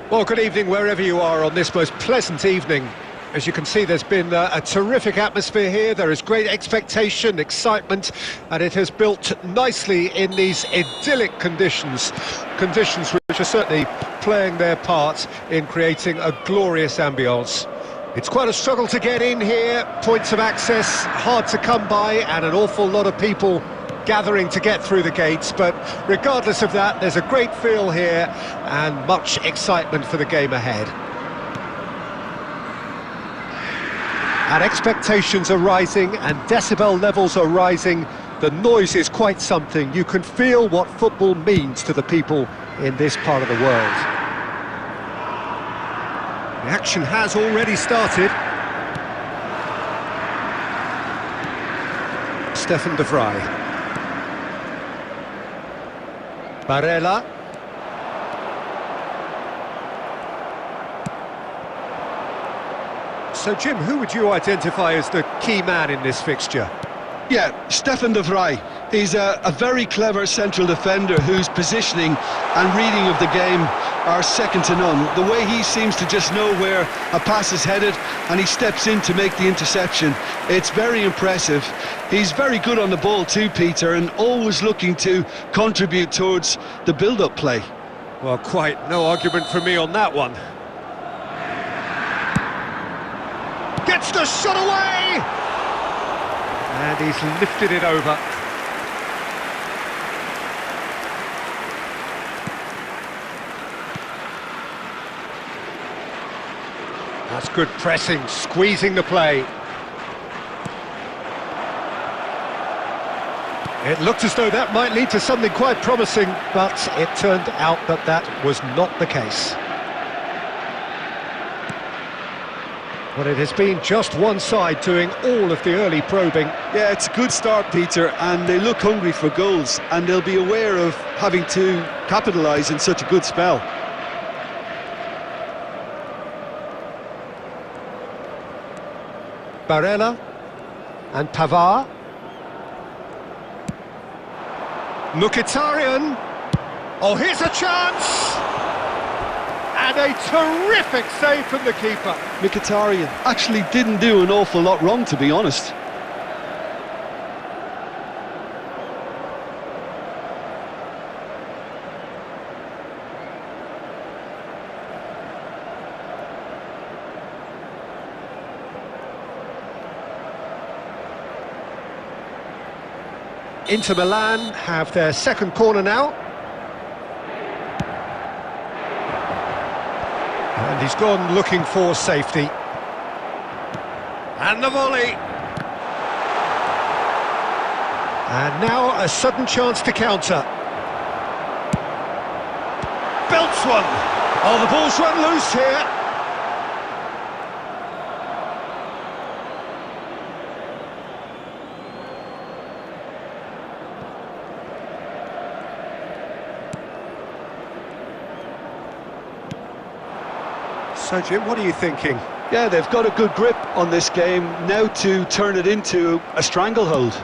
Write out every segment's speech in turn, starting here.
Well, good evening wherever you are on this most pleasant evening. As you can see, there's been a terrific atmosphere here. There is great expectation, excitement, and it has built nicely in these idyllic conditions. Conditions which are certainly playing their part in creating a glorious ambience. It's quite a struggle to get in here, points of access hard to come by, and an awful lot of people gathering to get through the gates, but regardless of that, there's a great feel here and much excitement for the game ahead. And expectations are rising and decibel levels are rising. The noise is quite something. You can feel what football means to the people in this part of the world. The action has already started. Koustav Roy. Barella. So, Jim, who would you identify as the key man in this fixture? Yeah, Koustav Roy. He's a very clever central defender whose positioning and reading of the game are second to none. The way he seems to just know where a pass is headed and he steps in to make the interception, it's very impressive. He's very good on the ball too, Peter, and always looking to contribute towards the build-up play. Well, quite no argument from me on that one. Gets the shot away! And he's lifted it over. That's good pressing, squeezing the play. It looked as though that might lead to something quite promising, but it turned out that that was not the case. Well, it has been just one side doing all of the early probing. Yeah, it's a good start, Peter, and they look hungry for goals, and they'll be aware of having to capitalise in such a good spell. Barella and Pavard. Mkhitaryan. Oh, here's a chance! And a terrific save from the keeper. Mkhitaryan actually didn't do an awful lot wrong, to be honest. Inter Milan have their second corner now. And he's gone looking for safety. And the volley. And now a sudden chance to counter. Belts one. Oh, the ball's run loose here. So, Jim, what are you thinking? Yeah, they've got a good grip on this game, now to turn it into a stranglehold.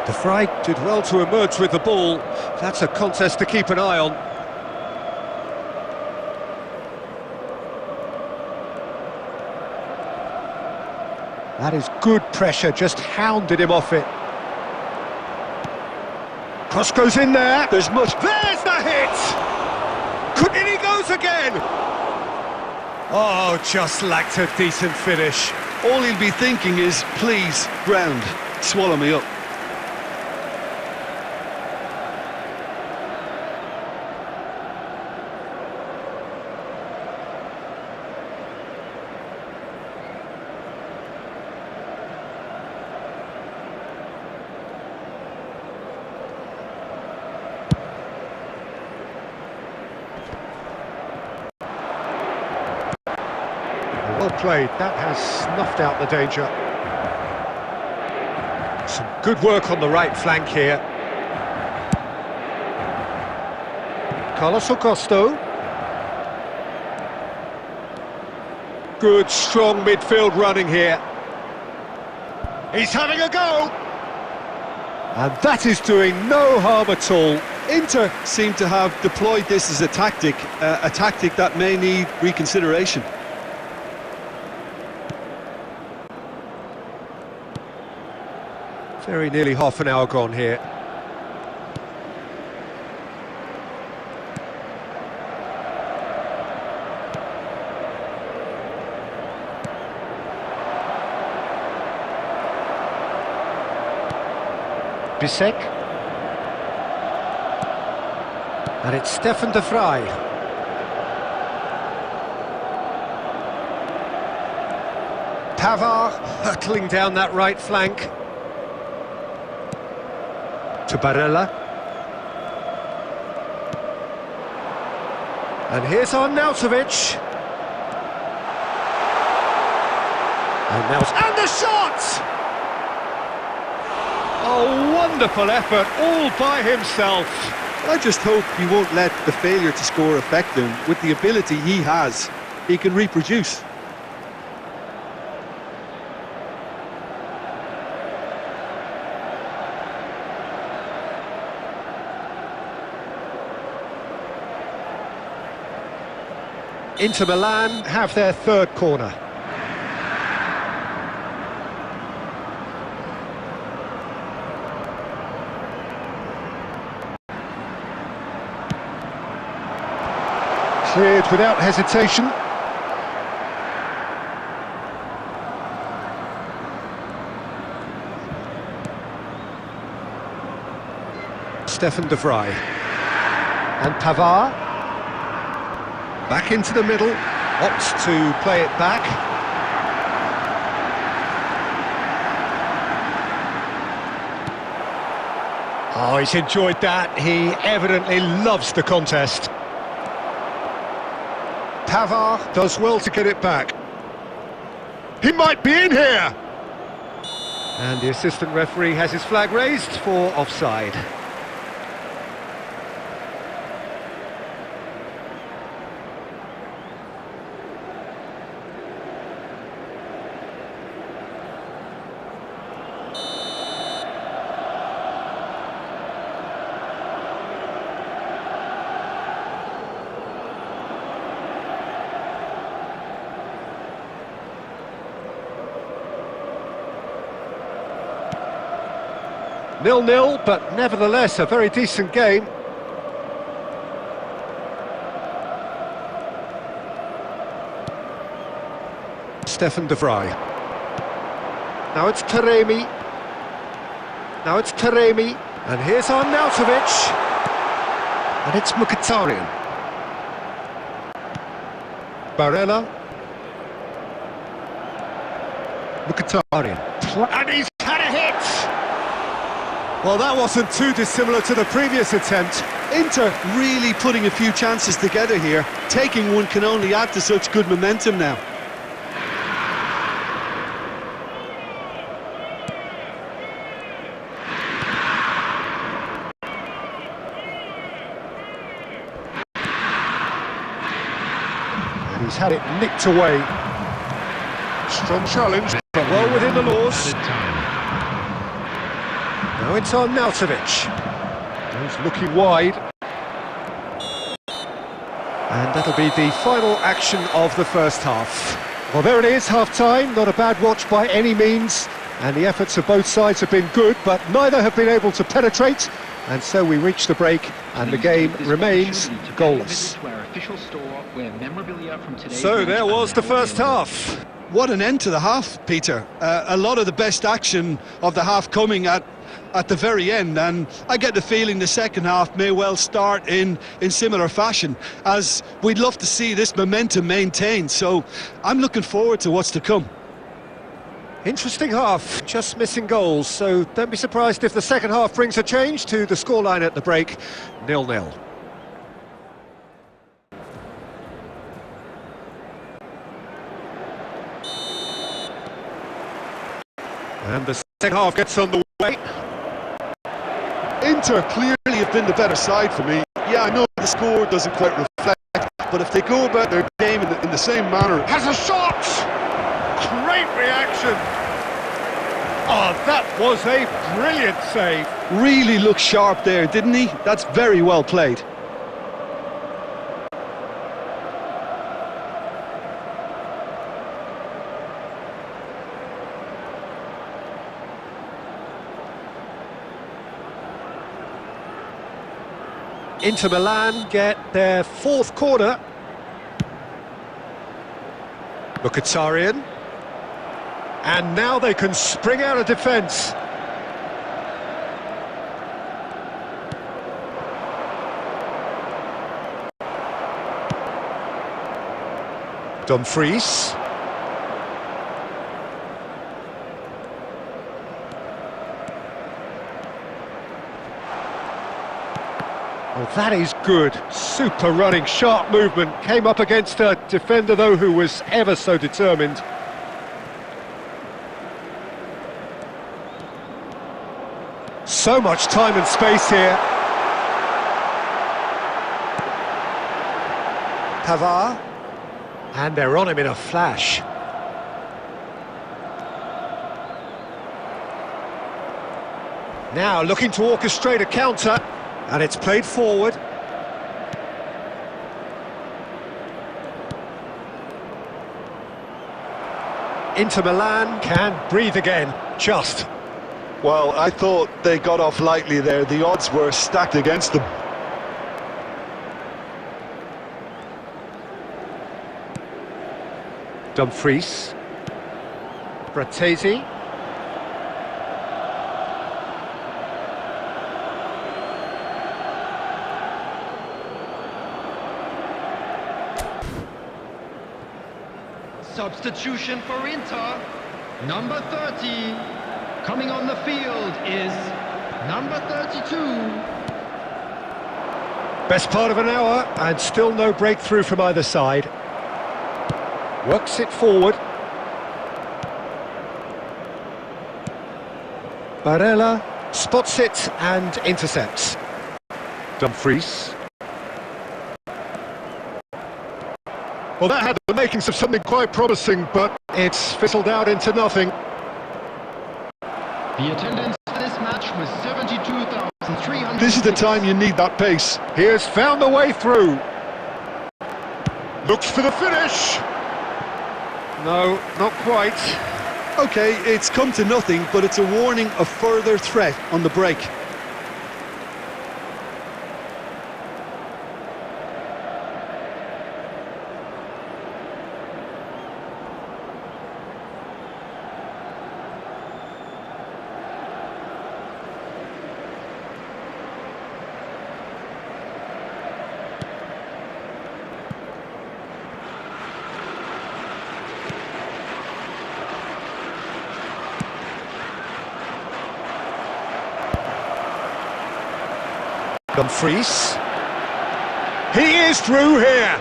De Vrij did well to emerge with the ball. That's a contest to keep an eye on. That is good pressure, just hounded him off it. Cross goes in there. There's the hit! In he goes again! Oh, just lacked a decent finish. All he'll be thinking is, please, ground, swallow me up. Well played, that has snuffed out the danger. Some Good work on the right flank here. Carlos Augusto. Good, strong midfield running here. He's having a go! And that is doing no harm at all. Inter seem to have deployed this as a tactic that may need reconsideration. Very nearly half an hour gone here. Bisek. And it's Stefan de Vrij. Pavard hurtling down that right flank. To Barella. And here's Arnautovic. And the shot! A wonderful effort, all by himself. I just hope he won't let the failure to score affect him. With the ability he has, he can reproduce. Inter Milan have their third corner. Cleared without hesitation. Stefan de Vrij. And Pavard. Back into the middle. Opts to play it back. Oh, he's enjoyed that. He evidently loves the contest. Pavard does well to get it back. He might be in here! And the assistant referee has his flag raised for offside. Nil-nil, but nevertheless a very decent game. Stefan de Vrij. Now it's Taremi. Now it's Taremi. And here's Arnautovic. And it's Mkhitaryan. Barella. Mkhitaryan. And he's had a hit! Well, that wasn't too dissimilar to the previous attempt. Inter really putting a few chances together here. Taking one can only add to such good momentum now. And he's had it nicked away. Strong challenge, but well within the laws. Now it's Arnautovic. He's looking wide. And that'll be the final action of the first half. Well, there it is, half-time. Not a bad watch by any means. And the efforts of both sides have been good, but neither have been able to penetrate. And so we reach the break, and the game remains goalless. So there was the first half. What an end to the half, Peter. A lot of the best action of the half coming at the very end, and I get the feeling the second half may well start in similar fashion, as we'd love to see this momentum maintained. So I'm looking forward to what's to come. Interesting half, just missing goals, so don't be surprised if the second half brings a change to the scoreline at the break, 0-0. And the second half gets on the way. Inter clearly have been the better side for me. Yeah, I know the score doesn't quite reflect, but if they go about their game in the same manner... Has a shot! Great reaction! Oh, that was a brilliant save. Really looked sharp there, didn't he? That's very well played. Inter Milan get their fourth corner. Mkhitaryan. And now they can spring out of defence. Dumfries. Oh, that is good. Super running, sharp movement. Came up against a defender, though, who was ever so determined. So much time and space here. Pavard. And they're on him in a flash. Now looking to orchestrate a counter. And it's played forward. Inter Milan can breathe again, just. Well, I thought they got off lightly there. The odds were stacked against them. Dumfries. Bratesi. Substitution for Inter. Number 30. Coming on the field is number 32. Best part of an hour, and still no breakthrough from either side. Works it forward. Barella spots it and intercepts. Dumfries. Well, that had the makings of something quite promising, but it's fizzled out into nothing. The attendance for this match was 72,300. This is the time you need that pace. He has found the way through. Looks for the finish. No, not quite. Okay, it's come to nothing, but it's a warning of further threat on the break. Dumfries. He is through here.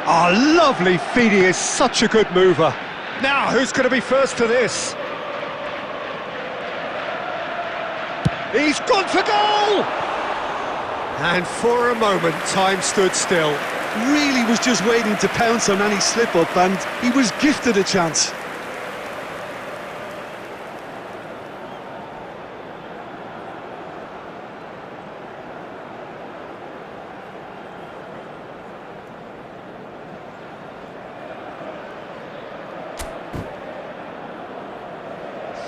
Oh, lovely feed. He is such a good mover. Now, who's going to be first to this? He's gone for goal! And for a moment, time stood still. Really was just waiting to pounce on any slip-up, and he was gifted a chance.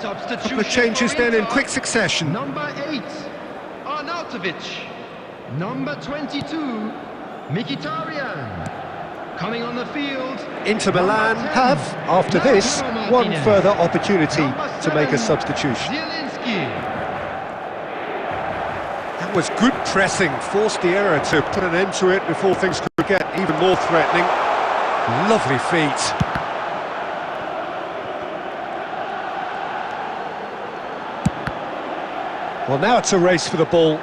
A couple of changes then in quick succession. Number 8, Arnautovic. Number 22, Mkhitaryan. Coming on the field, Inter Milan have, after this, one further opportunity to make a substitution. That was good pressing, forced the error to put an end to it before things could get even more threatening. Lovely feet. Well, now it's a race for the ball.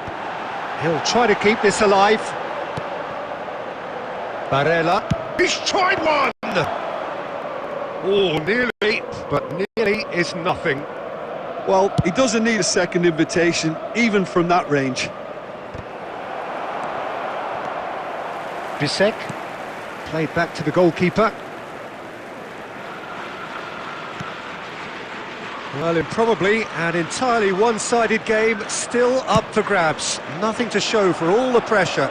He'll try to keep this alive. Barella. He's tried one! Oh, nearly, but nearly is nothing. Well, he doesn't need a second invitation, even from that range. Bisek, played back to the goalkeeper. Well, improbably an entirely one-sided game, still up for grabs. Nothing to show for all the pressure.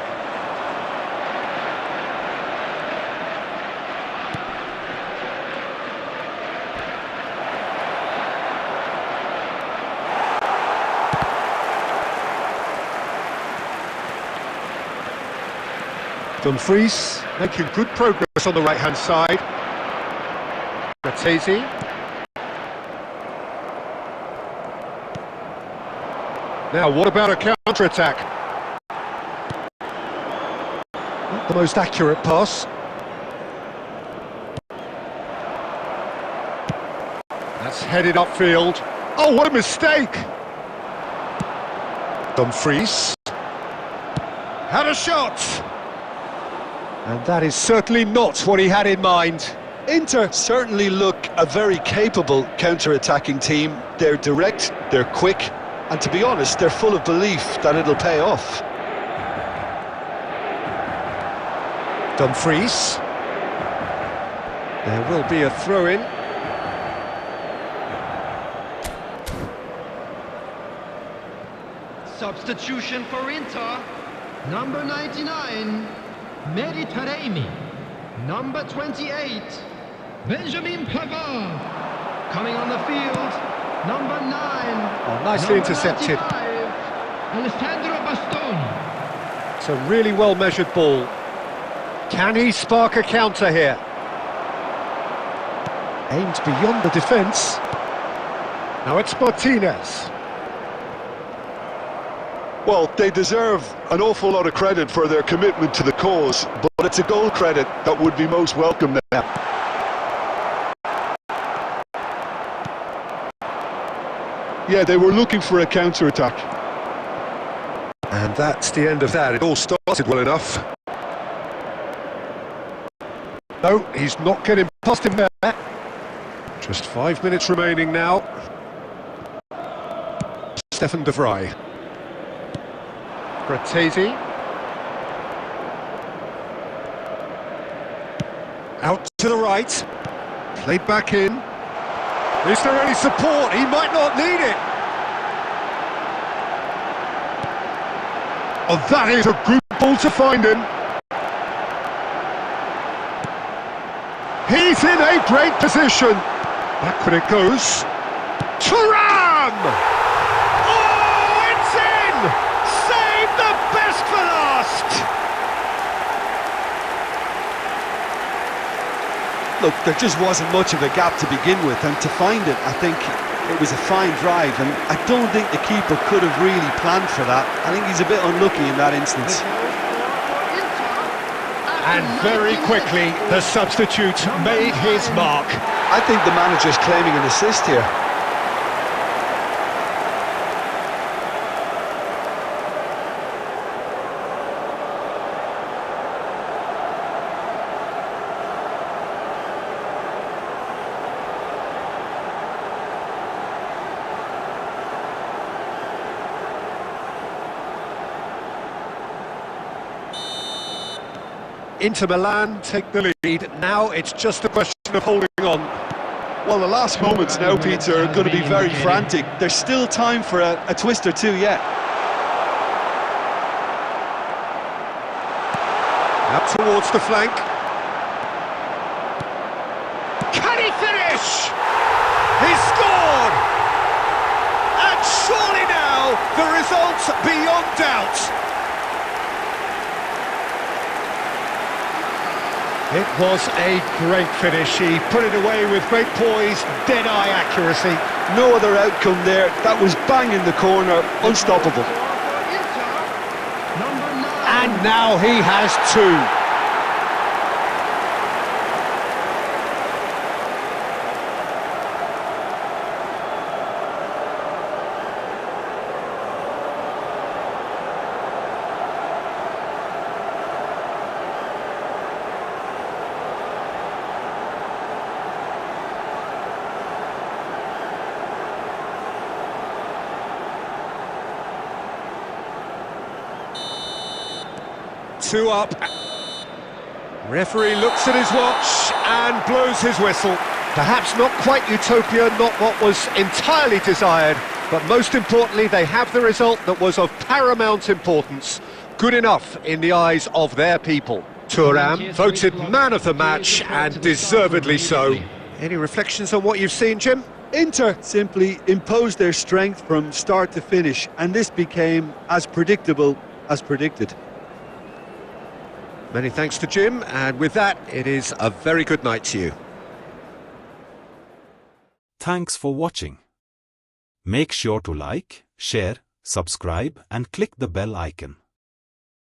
Dumfries making good progress on the right-hand side. Matezi. Now, what about a counter-attack? Not the most accurate pass. That's headed upfield. Oh, what a mistake! Dumfries. Had a shot! And that is certainly not what he had in mind. Inter certainly look a very capable counter-attacking team. They're direct, they're quick, and to be honest, they're full of belief that it'll pay off. Dumfries. There will be a throw-in. Substitution for Inter. Number 99, Mediterranean. Number 28, Benjamin Pavard. Coming on the field, number 9. Oh, nicely intercepted. 95, Alessandro Bastoni. It's a really well-measured ball. Can he spark a counter here? Aimed beyond the defence. Now it's Martinez. Well, they deserve an awful lot of credit for their commitment to the cause, but it's a goal credit that would be most welcome now. Yeah, they were looking for a counter-attack. And that's the end of that. It all started well enough. No, he's not getting past him there. Just 5 minutes remaining now. Stefan de Vrij. Fratesi. Out to the right. Played back in. Is there any support? He might not need it. Oh, that is a good ball to find him. He's in a great position. Back when it goes. Thuram! Oh, it's in! Save the best for last! Look, there just wasn't much of a gap to begin with, and to find it, I think it was a fine drive, and I don't think the keeper could have really planned for that. I think he's a bit unlucky in that instance. And very quickly, the substitute made his mark. I think the manager's claiming an assist here. Inter Milan take the lead. Now it's just a question of holding on. Well, the last moments now, Peter, are going to be very frantic. There's still time for a twist or two yet. Out towards the flank. Can he finish? He scored! And surely now, the result's beyond doubt. It was a great finish. He put it away with great poise, dead-eye accuracy. No other outcome there. That was bang in the corner, unstoppable. And now he has two. Two up. Referee looks at his watch and blows his whistle. Perhaps not quite utopia, not what was entirely desired, but most importantly, they have the result that was of paramount importance. Good enough in the eyes of their people. Thuram voted man of the match, and deservedly so. Any reflections on what you've seen, Jim? Inter simply imposed their strength from start to finish, and this became as predictable as predicted. Many thanks to Jim, and with that, it is a very good night to you. Thanks for watching. Make sure to like, share, subscribe and click the bell icon.